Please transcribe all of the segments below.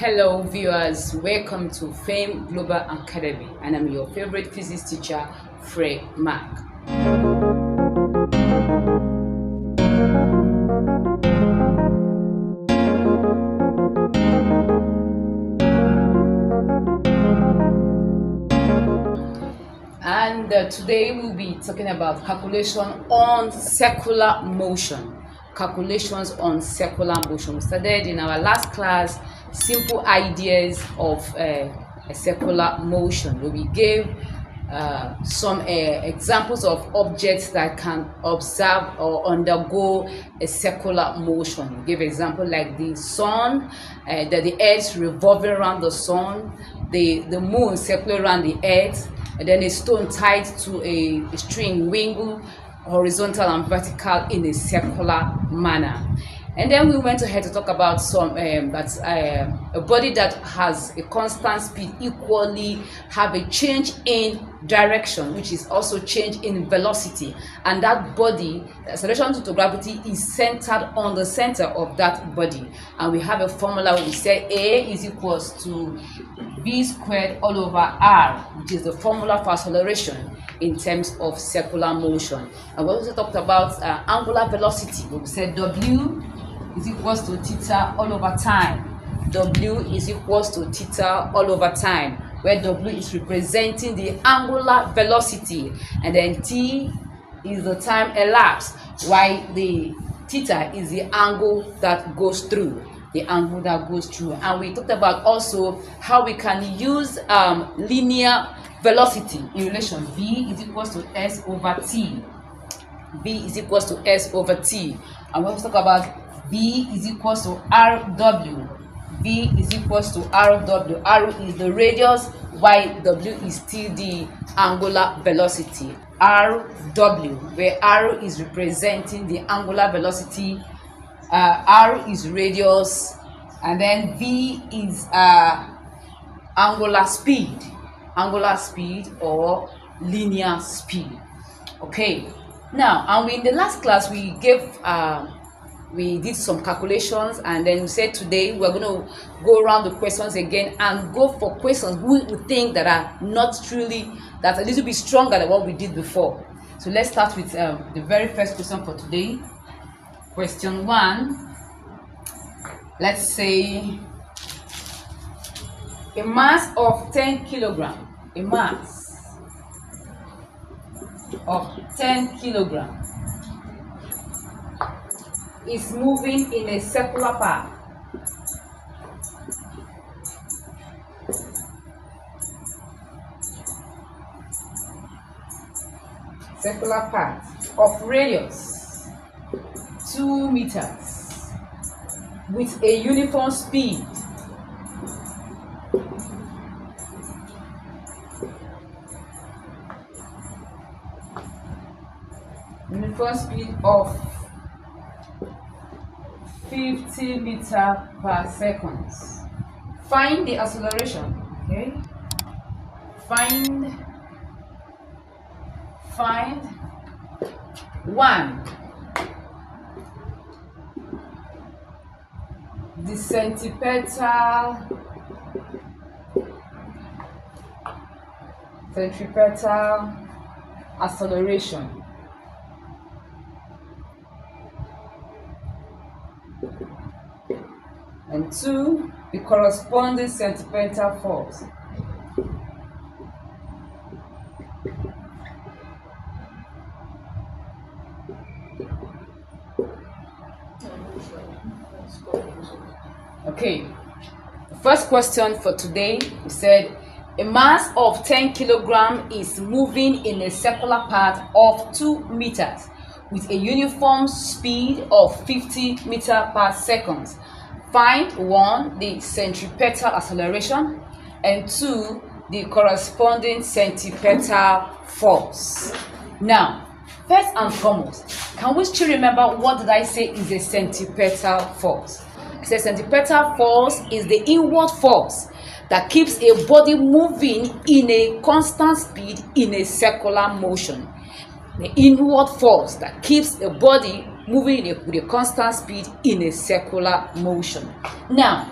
Hello viewers, welcome to Fame Global Academy, and I'm your favorite physics teacher, Fred Mark. And today we'll be talking about calculation on circular motion. Calculations on circular motion. We studied in our last class simple ideas of a circular motion. We gave some examples of objects that can observe or undergo a circular motion. We gave example like the sun, that the earth revolving around the sun, the moon circling around the earth, and then a stone tied to a string wiggle horizontal and vertical in a circular manner. And then we went ahead to talk about some a body that has a constant speed equally have a change in direction, which is also change in velocity, and that body, the acceleration due to gravity, is centered on the center of that body. And we have a formula where we say A is equals to v squared all over r, which is the formula for acceleration in terms of circular motion. And we also talked about angular velocity. We said W is equals to theta all over time. W is equals to theta all over time, where W is representing the angular velocity, and then T is the time elapsed, while the theta is the angle that goes through. And we talked about also how we can use linear velocity in relation. V is equals to S over T. V is equals to S over T. And we also talk about V is equals to RW. V is equals to RW. R is the radius, while W is still the angular velocity. RW, where R is representing the angular velocity, R is radius, and then V is angular speed or linear speed. Okay, now, and in the last class we did some calculations, and then we said today we're going to go around the questions again and go for questions we think that are a little bit stronger than what we did before. So let's start with the very first question for today. Question 1. Let's say a mass of 10 kilograms. A mass of 10 kilograms is moving in a circular path. Circular path of radius 2 meters with a uniform speed of 50 meters per second. Find the acceleration. Okay. Find 1. The centripetal acceleration. And 2, the corresponding centripetal force. Okay, the first question for today, we said a mass of 10 kilograms is moving in a circular path of 2 meters with a uniform speed of 50 meters per second. Find 1, the centripetal acceleration, and 2, the corresponding centripetal force. Now, first and foremost, can we still remember what did I say is a centripetal force? I said centripetal force is the inward force that keeps a body moving in a constant speed in a circular motion. The inward force that keeps a body moving with a constant speed in a circular motion. Now,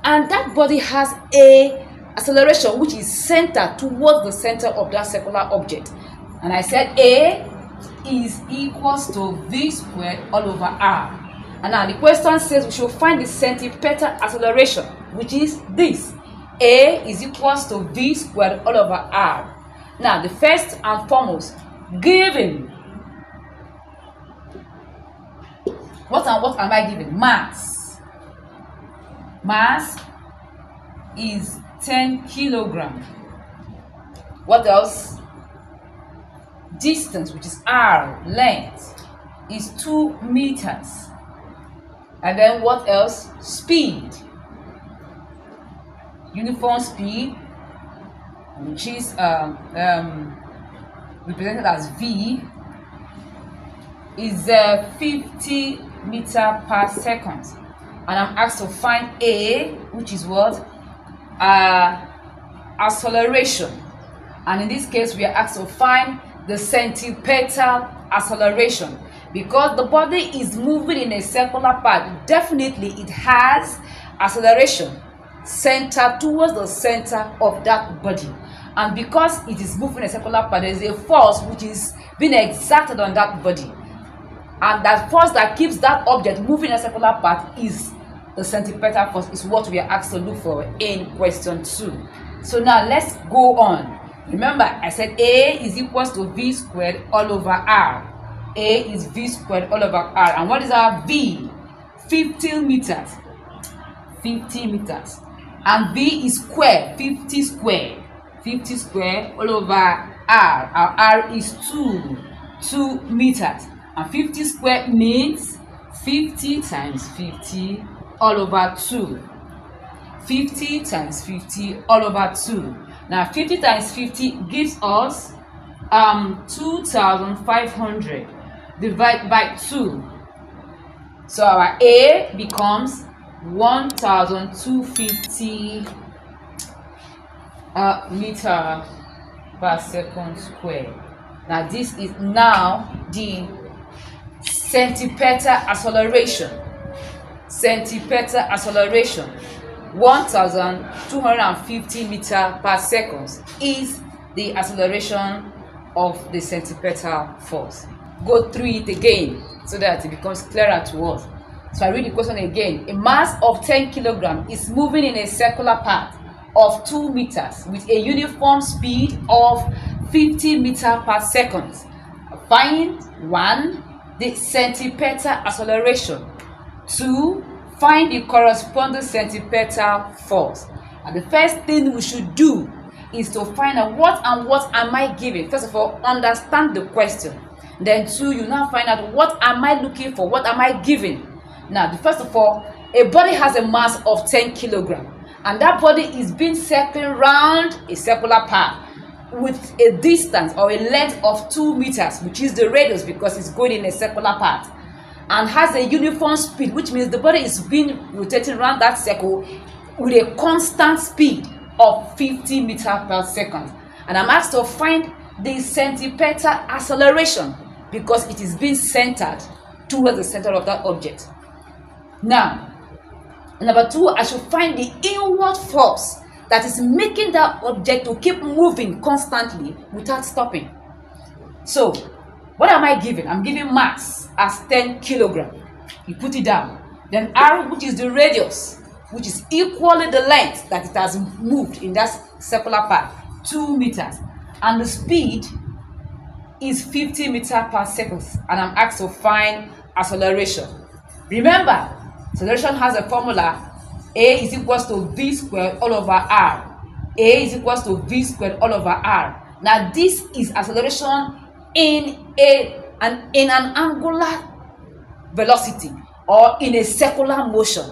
and that body has a acceleration which is centered towards the center of that circular object. And I said A is equals to v squared all over r. And now the question says we should find the centripetal acceleration, which is this. A is equals to v squared all over r. Now the first and foremost, given what am I given? Mass. Mass is 10 kilograms. What else? Distance, which is r, length, is 2 meters. And then what else? Speed. Uniform speed, which is represented as v, is 50 meters per second. And I'm asked to find A, which is what? Acceleration. And in this case, we are asked to find the centripetal acceleration. Because the body is moving in a circular path, definitely it has acceleration centered towards the center of that body. And because it is moving in a circular path, there is a force which is being exerted on that body. And that force that keeps that object moving in a circular path is the centripetal force, is what we are asked to look for in question 2. So now let's go on. Remember, I said A is equals to v squared all over r. A is v squared all over r. And what is our v? 50 meters. 50 meters. And v is square, 50 square. 50 square all over r. Our r is 2 meters. And 50 square means 50 times 50 all over 2. 50 times 50 all over 2. Now 50 times 50 gives us 2,500 divided by 2. So our A becomes 1,250 meter per second square. Now this is now the centripetal acceleration. Centripetal acceleration, 1,250 meters per second is the acceleration of the centripetal force. Go through it again so that it becomes clearer to us. So I read the question again. A mass of 10 kilograms is moving in a circular path of 2 meters with a uniform speed of 50 meters per second. Find 1. The centripetal acceleration. 2. Find the corresponding centripetal force. And the first thing we should do is to find out what am I giving. First of all, understand the question. Then 2, you now find out what am I looking for, what am I giving. Now, first of all, a body has a mass of 10 kilograms. And that body is being circling around a circular path with a distance or a length of 2 meters, which is the radius because it's going in a circular path. And has a uniform speed, which means the body is being rotating around that circle with a constant speed of 50 meters per second. And I'm asked to find the centripetal acceleration because it is being centered towards the center of that object. Now, number 2, I should find the inward force that is making that object to keep moving constantly without stopping. So, what am I giving? I'm giving mass as 10 kilograms. You put it down. Then r, which is the radius, which is equally the length that it has moved in that circular path, 2 meters. And the speed is 50 meters per second. And I'm asked to find acceleration. Remember, acceleration has a formula. A is equals to v squared all over r. A is equals to v squared all over r. Now this is acceleration in an angular velocity or in a circular motion.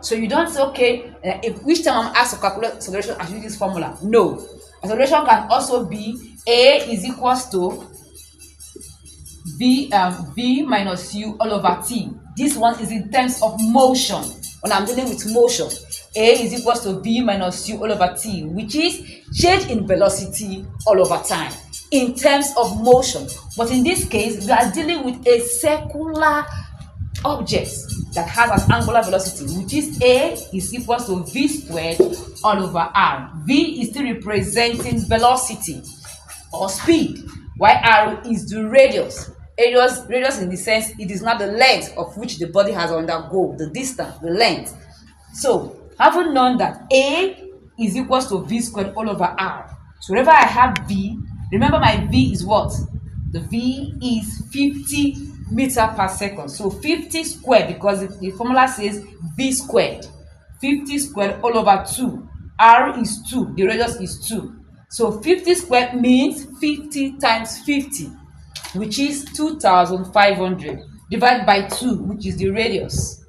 So you don't say, okay, if which time I'm asked to calculate acceleration, I should use this formula. No. Acceleration can also be A is equals to v minus u all over t. This one is in terms of motion. When I'm dealing with motion, A is equals to v minus u all over t, which is change in velocity all over time in terms of motion. But in this case, we are dealing with a circular objects that has an angular velocity, which is A is equals to V squared all over R. V is still representing velocity or speed, while R is the radius. Radius in the sense it is not the length of which the body has undergone, the distance, the length. So, having known that A is equals to V squared all over R, so whenever I have V, remember my V is what? The V is 50 meter per second. So 50 squared, because the formula says V squared. 50 squared all over 2. R is 2. The radius is 2. So 50 squared means 50 times 50, which is 2,500. Divided by 2, which is the radius.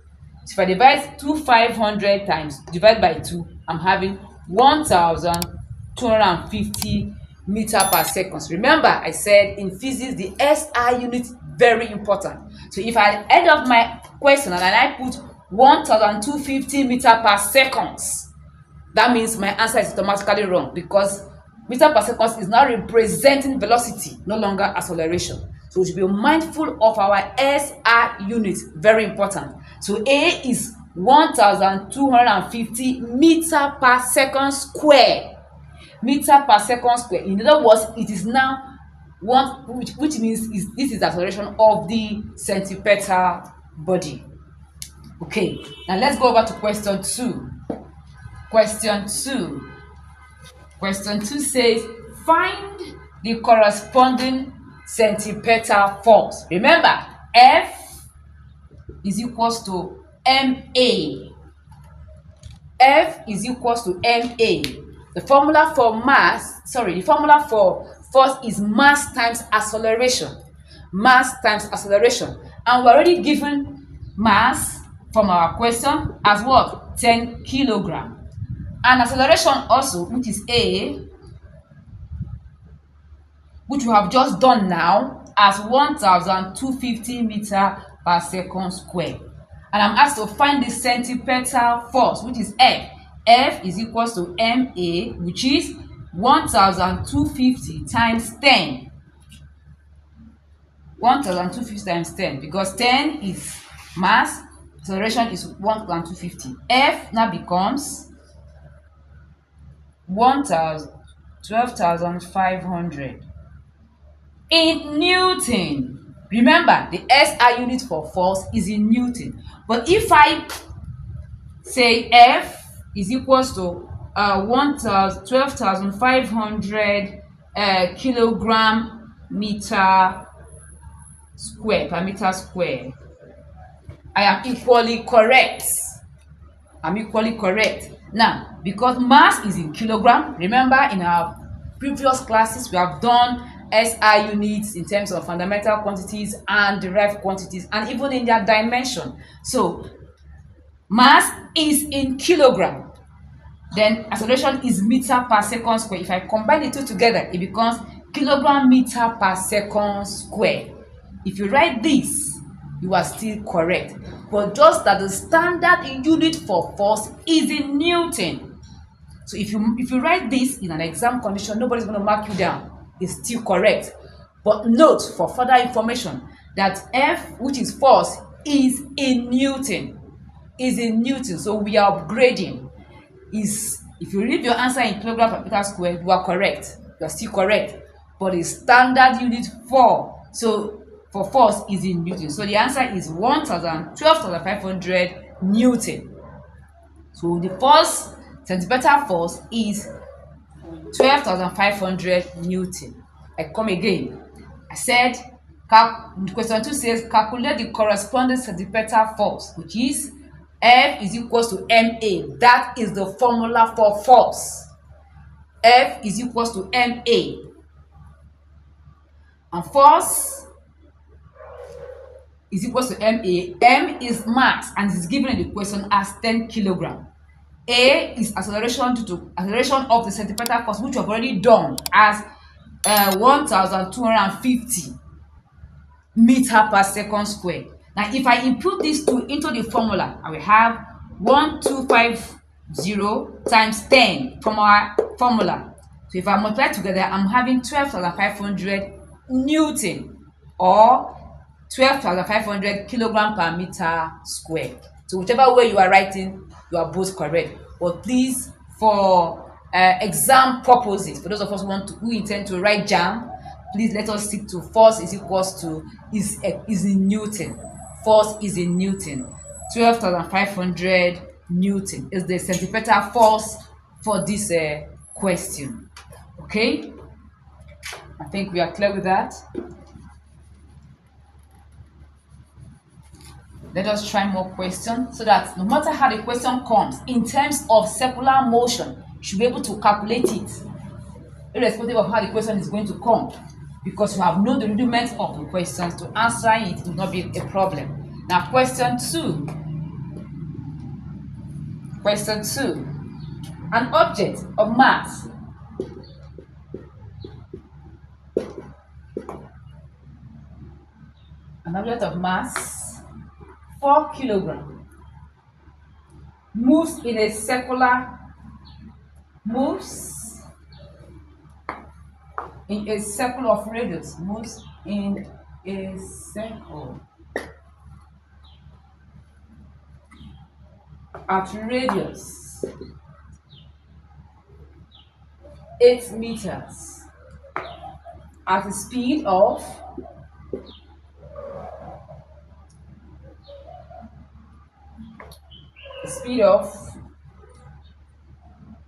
So if I divide 2,500 times divide by 2, I'm having 1,250 meter per second. Remember, I said in physics the SI unit very important. So if I end up my question and I put 1,250 meter per second, that means my answer is automatically wrong, because meter per second is now representing velocity, no longer acceleration. So we should be mindful of our SI unit, very important. So A is 1,250 meter per second square. Meter per second square. In other words, it is now one, which means this is the acceleration of the centripetal body. Okay, now let's go over to question 2. Question 2 says, find the corresponding centripetal force. Remember, F is equals to MA. F is equals to MA. The formula for force is mass times acceleration. Mass times acceleration. And we're already given mass from our question as what? 10 kilogram. And acceleration also, which is A, which we have just done now, as 1,250 meter per second square. And I'm asked to find the centripetal force, which is F. F is equals to MA, which is 1,250 times 10. 1,250 times 10, because 10 is mass, acceleration is 1,250. F now becomes 12,500 in Newton. Remember, the SI unit for force is in Newton. But if I say F is equals to 12,500 kilogram meter square per meter square, I am equally correct. Now, because mass is in kilogram, remember in our previous classes we have done SI units in terms of fundamental quantities and derived quantities, and even in their dimension. So mass is in kilogram, then acceleration is meter per second square. If I combine the two together, it becomes kilogram meter per second square. If you write this, you are still correct, but just that the standard unit for force is in Newton. So if you write this in an exam condition, nobody's going to mark you down. It's still correct. But note for further information that F, which is force, is in Newton. So we are upgrading. If you read your answer in kilogram per meter square, you are correct. You are still correct. But the standard unit for force is in Newton. So the answer is 12,500 Newton. So the force, centripetal force, is 12,500 Newton. I come again. I said, question 2 says, calculate the corresponding centripetal force, which is F is equals to MA. That is the formula for force. F is equals to MA. And force is equals to MA. M is mass and is given in the question as 10 kilogram. A is acceleration due to acceleration of the centripetal force, which we have already done as 1,250 meter per second square. Now, if I input these two into the formula, I will have 1,250 times 10 from our formula. So if I multiply together, I'm having 12,500 Newton, or 12,500 kilogram per meter squared. So whichever way you are writing, you are both correct. But please, for exam purposes, for those of us who intend to write JAM, please let us stick to force is equals to is in Newton. Force is in Newton. 12,500 Newton is the centripetal force for this question. Okay, I think we are clear with that. Let us try more questions so that no matter how the question comes in terms of circular motion, you should be able to calculate it irrespective of how the question is going to come, because you have known the rudiments of the questions. To answer it will not be a problem. Now, question 2. Question 2. An object of mass an object of mass 4 kilograms moves in a circle of radius, moves in a circle at radius 8 meters at a speed of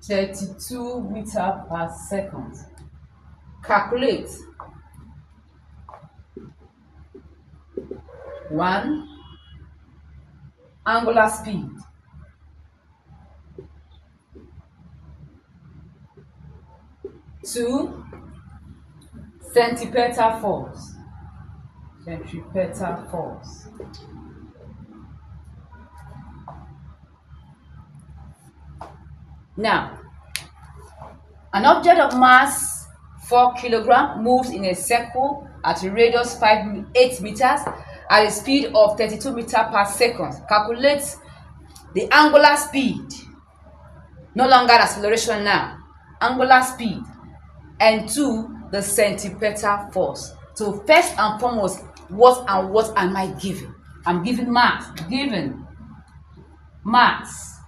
32 meters per second. Calculate 1. Angular speed, 2. Centripetal force. Now, an object of mass 4 kilograms moves in a circle at a radius 8 meters at a speed of 32 meters per second. Calculate the angular speed, no longer acceleration now, angular speed, and 2, the centripetal force. So first and foremost, what am I giving? I'm giving mass. Mass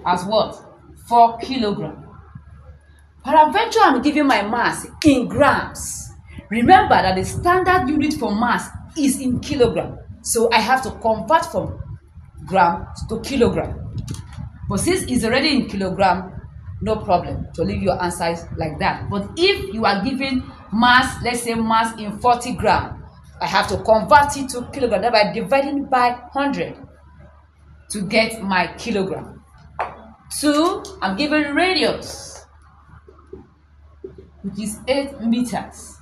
as what? 4 kilograms. Peradventure, I'm giving my mass in grams. Remember that the standard unit for mass is in kilogram, so I have to convert from gram to kilogram. But since it's already in kilogram, no problem to leave your answers like that. But if you are given mass, let's say mass in 40 grams, I have to convert it to kilogram, thereby dividing by 100 to get my kilogram. 2, I'm given radius, which is 8 meters,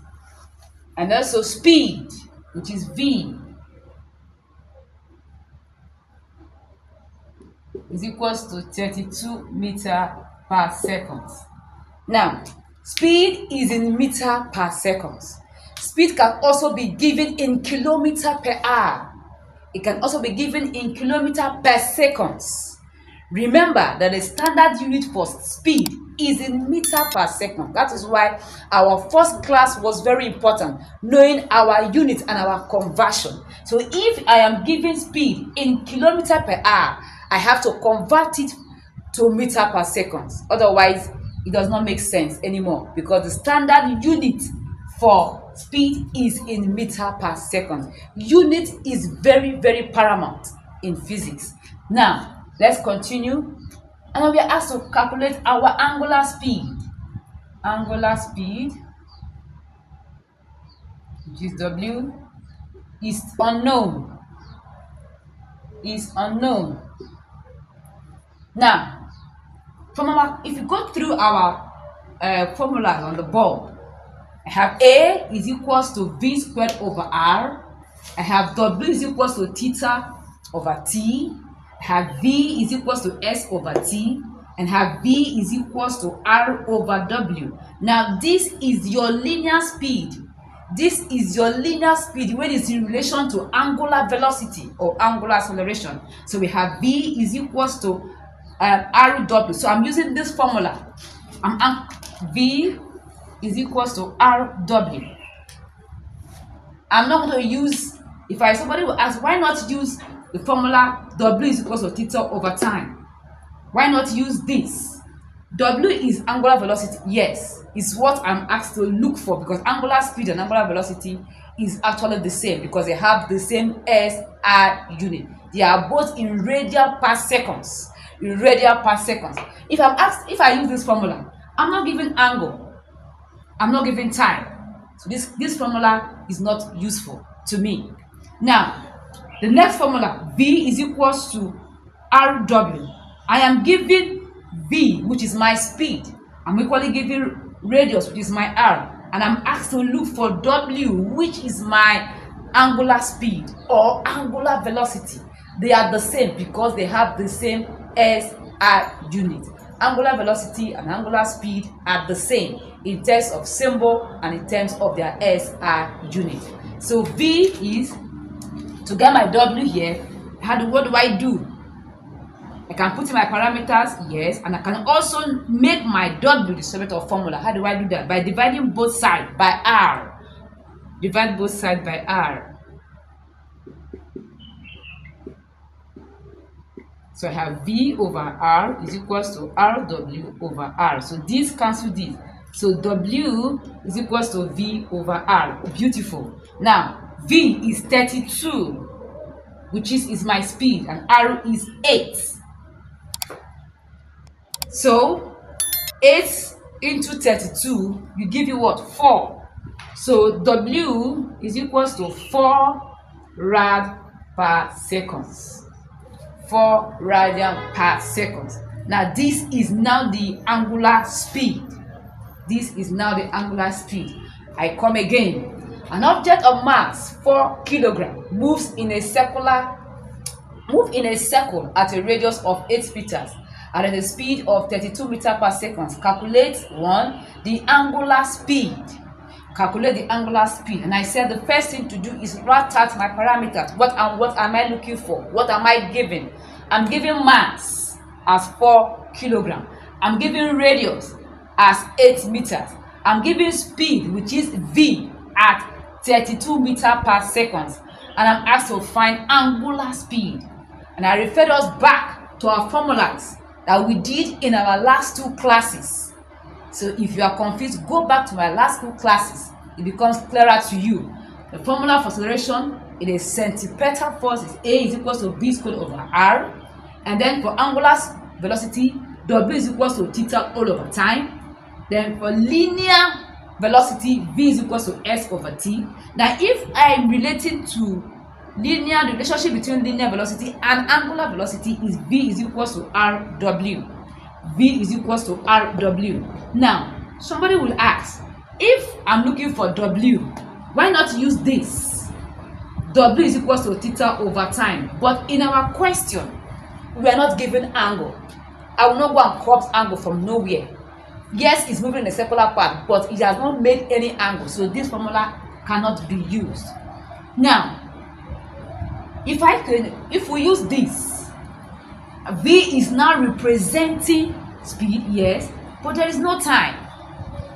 and also speed, which is v, is equals to 32 meters per second. Now, speed is in meter per second. Speed can also be given in kilometer per hour. It can also be given in kilometer per second. Remember that the standard unit for speed is in meter per second. That is why our first class was very important, knowing our unit and our conversion. So if I am given speed in kilometer per hour, I have to convert it to meter per second. Otherwise, it does not make sense anymore, because the standard unit for speed is in meter per second. Unit is very, very paramount in physics. Now, let's continue. And we are asked to calculate our angular speed. Angular speed, which is W, is unknown. Now, if you go through our formulas on the board, I have A is equals to V squared over R. I have W is equals to theta over T. I have V is equals to S over T. And have V is equals to R over W. Now, this is your linear speed. This is your linear speed when it's in relation to angular velocity or angular acceleration. So we have V is equals to RW. So I'm using this formula. V is equals to RW. I'm not going to use Somebody will ask, why not use the formula W is equals to theta over time? Why not use this? W is angular velocity. Yes, it's what I'm asked to look for, because angular speed and angular velocity is actually the same, because they have the same SI unit. They are both in radial per seconds. In radial per seconds. If I'm asked, if I use this formula, I'm not giving angle, I'm not giving time. So this formula is not useful to me. Now, the next formula, V is equals to RW. I am giving V, which is my speed. I'm equally giving radius, which is my R. And I'm asked to look for W, which is my angular speed or angular velocity. They are the same because they have the same SI unit. Angular velocity and angular speed are the same in terms of symbol and in terms of their SI unit. So V is, to get my W here, what do I do? I can put in my parameters, yes, and I can also make my W the Centripetal formula. How do I do that? By dividing both sides by R. Divide both sides by R. So I have V over R is equals to RW over R. So this cancels this. So W is equals to V over R. Beautiful. Now, V is 32, which is my speed, and R is 8. So 8 into 32 will give you what? 4. So W is equals to 4 rad per seconds. 4 radian per second. Now this is now the angular speed. This is now the angular speed. I come again. An object of mass 4 kilograms moves in a circle at a radius of 8 meters and at a speed of 32 meters per second. Calculate the angular speed. Calculate the angular speed. And I said the first thing to do is write out my parameters. What am I looking for? What am I giving? I'm giving mass as 4 kilograms. I'm giving radius as 8 meters. I'm giving speed, which is V, at 32 meters per second. And I'm asked to find angular speed. And I referred us back to our formulas that we did in our last 2 classes. So if you are confused, go back to my last 2 classes. It becomes clearer to you. The formula for acceleration, it is centripetal force is A is equals to B squared over R. And then for angular velocity, W is equals to theta all over time. Then for linear velocity, V is equals to S over T. Now if I'm relating to the relationship between linear velocity and angular velocity is V is equals to RW. V is equals to RW. Now, somebody will ask, if I'm looking for W, why not use this? W is equals to theta over time. But in our question, we are not given angle. I will not go and crop angle from nowhere. Yes, it's moving in a circular path, but it has not made any angle. So this formula cannot be used. Now, if we use this, V is now representing speed, yes, but there is no time.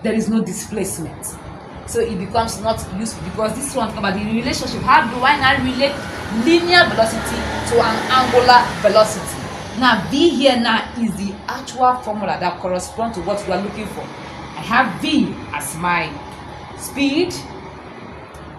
There is no displacement. So it becomes not useful, because this one about the relationship. How do I now relate linear velocity to an angular velocity? Now V here now is the actual formula that corresponds to what we are looking for. I have V as my speed,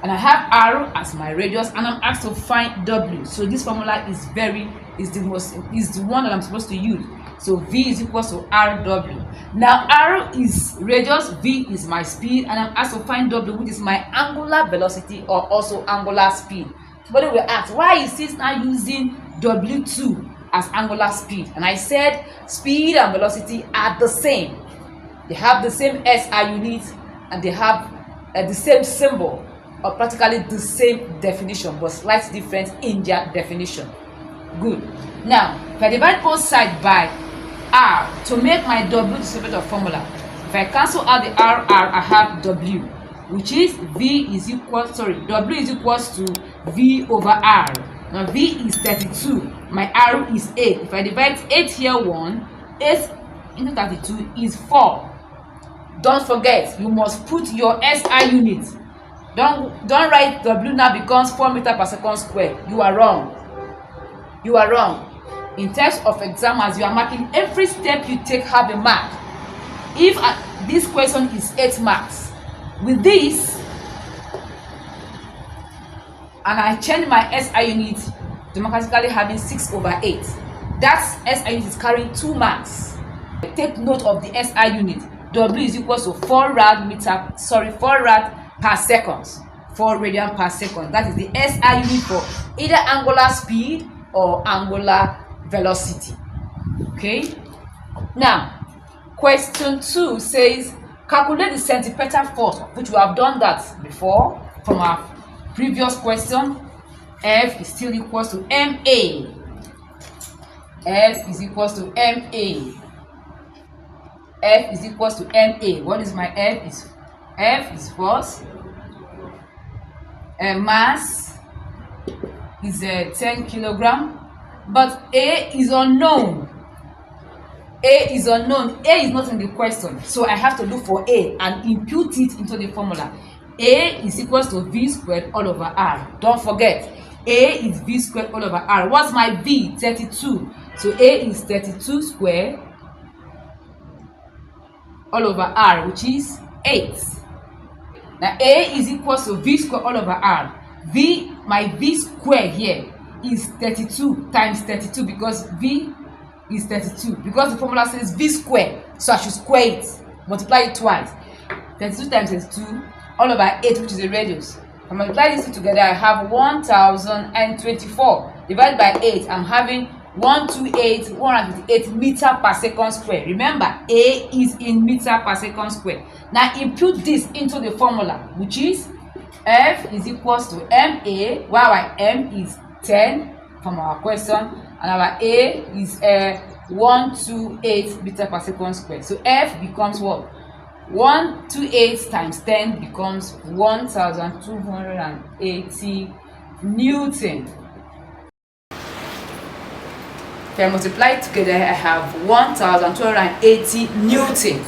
and I have R as my radius, and I'm asked to find W. So this formula is the one that I'm supposed to use. So V is equals to RW. Now R is radius, V is my speed, and I'm asked to find W, which is my angular velocity or also angular speed. Somebody will ask, why is this now using W2 as angular speed? And I said speed and velocity are the same. They have the same SI unit, and they have the same symbol, or practically the same definition, but slight difference in their definition. Good. Now, if I divide both sides by R to make my W the Centripetal formula, if I cancel out the R, I have W, which is W is equals to V over R. Now V is 32, my R is 8. If I divide 8 here 8 into 32 is 4. Don't forget, you must put your SI unit Don't write W now becomes 4 meters per second square. You are wrong. You are wrong. In terms of exam, as you are marking, every step you take have a mark. If this question is 8 marks, with this, and I change my SI unit to mathematically having 6/8, that SI unit is carrying 2 marks. Take note of the SI unit. W is equal to 4 rad per second. 4 radian per second. That is the SI unit for either angular speed or angular velocity. Okay. Now, question 2 says calculate the centripetal force, which we have done that before from our previous question. F is still equals to MA. F is equals to MA. F is equals to MA. What is my F? F is force. Mass is 10 kilogram. But A is unknown. A is unknown. A is not in the question. So I have to look for A and impute it into the formula. A is equals to V squared all over R. Don't forget, A is V squared all over R. What's my V? 32. So A is 32 squared all over R, which is 8. Now A is equals to V squared all over R. My V squared here is 32 times 32 because V is 32. Because the formula says V squared, so I should square it, multiply it twice. 32 times 32 all over 8, which is the radius. If I multiply these two together, I have 1024. Divided by 8, I'm having 128 meter per second square. Remember, A is in meter per second square. Now input this into the formula, which is F is equals to MA, while our M is 10 from our question, and our A is 128 meter per second square. So F becomes what? 128 times 10 becomes 1280 Newton. If I multiply it together, I have 1280 Newton.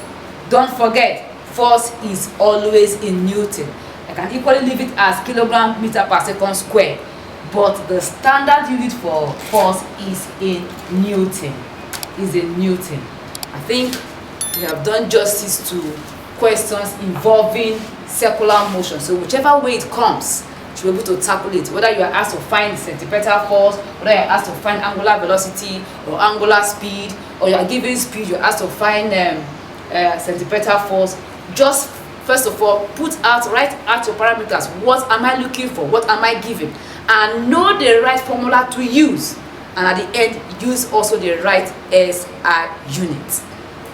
Don't forget, force is always in Newton. I can equally leave it as kilogram meter per second square, but the standard unit for force is in Newton. I think we have done justice to questions involving circular motion. So whichever way it comes, to be able to tackle it, whether you are asked to find centripetal force, whether you are asked to find angular velocity or angular speed, or you are given speed, you are asked to find centripetal force. Just first of all, write out your parameters. What am I looking for? What am I given? And know the right formula to use. And at the end, use also the right SI unit.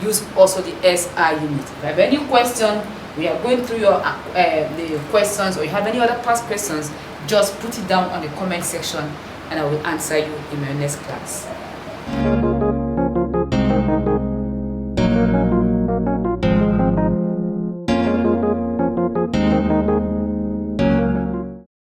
Use also the SI unit. If you have any question, we are going through your the questions, or you have any other past questions, just put it down on the comment section and I will answer you in my next class.